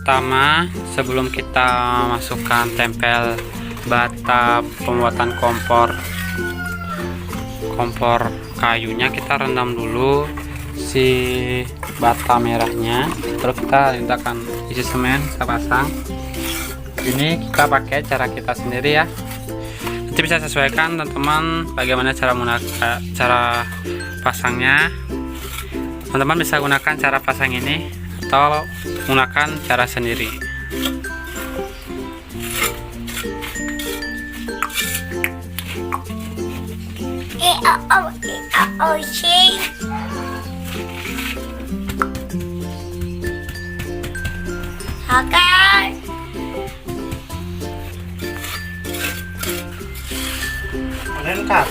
pertama, sebelum kita masukkan tempel bata pembuatan kompor kayunya, kita rendam dulu si bata merahnya, terus kita letakkan isi semen, kita pasang. Ini kita pakai cara kita sendiri ya, nanti bisa sesuaikan teman-teman bagaimana cara pasangnya. Teman-teman bisa gunakan cara pasang ini atau menggunakan cara sendiri. Lengkap.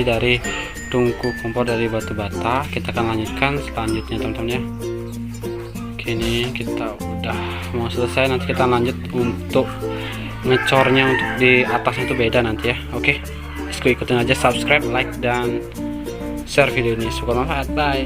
Dari tungku kompor dari batu bata, kita akan lanjutkan selanjutnya teman-teman ya. Oke, ini kita udah mau selesai, nanti kita lanjut untuk ngecornya, untuk di atasnya itu beda nanti ya. Oke, ikutin aja, subscribe, like, dan share video ini. Semoga bermanfaat. Bye.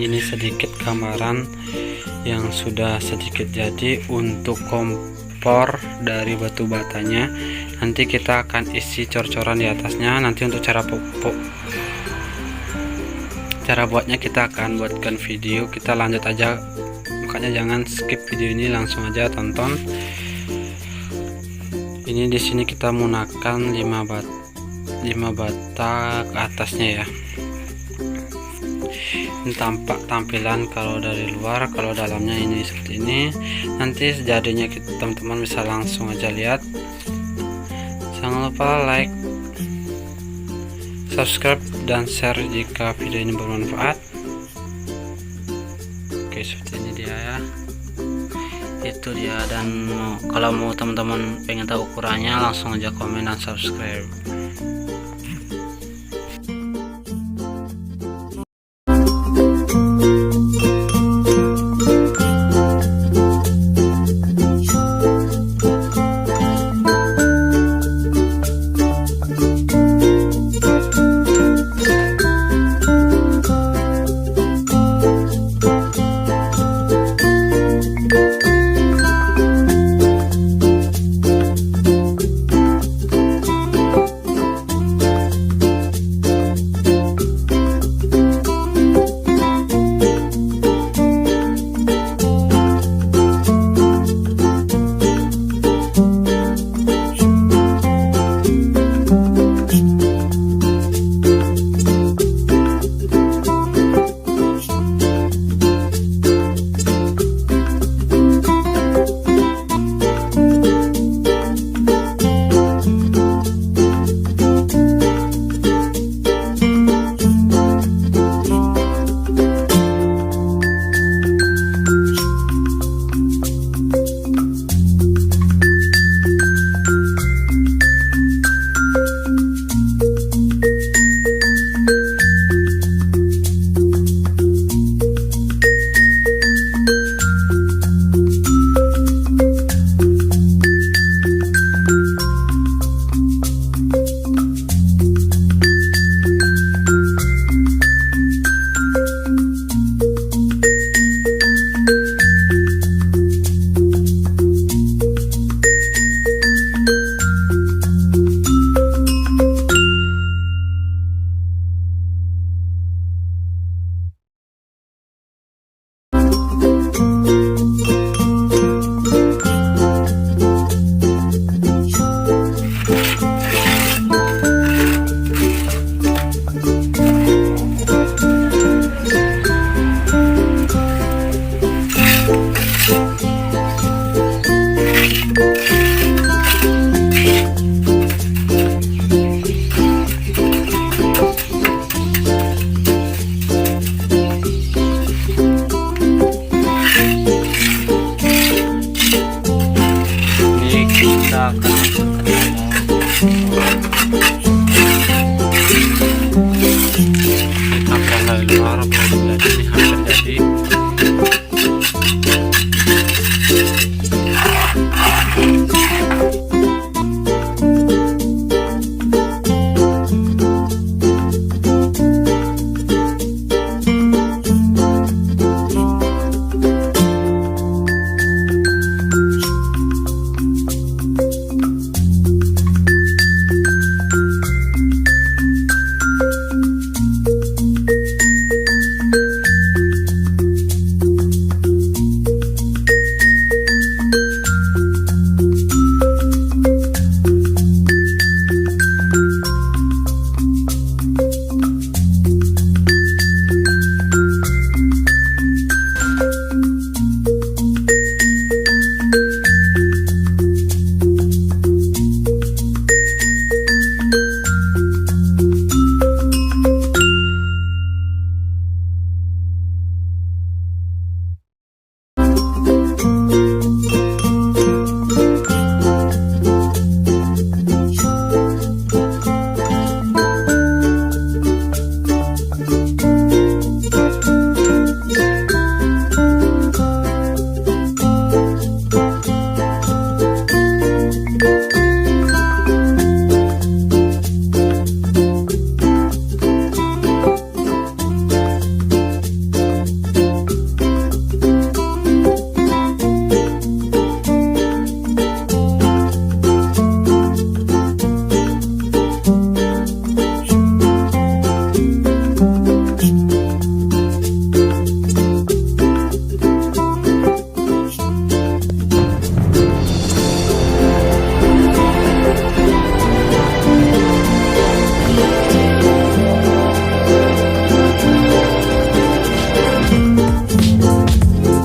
Ini sedikit gambaran yang sudah sedikit jadi untuk kompor dari batu batanya. Nanti kita akan isi cor-coran di atasnya. Nanti untuk cara buatnya kita akan buatkan video. Kita lanjut aja, makanya jangan skip video ini, langsung aja tonton. Ini di sini kita menggunakan 5 bata ke atasnya ya. Ini tampilan kalau dari luar, kalau dalamnya ini seperti ini. Nanti sejadinya teman-teman bisa langsung aja lihat. Jangan lupa like, subscribe, dan share jika video ini bermanfaat. Oke, seperti ini dia ya, itu dia. Dan kalau mau teman-teman pengen tahu ukurannya, langsung aja komen dan subscribe.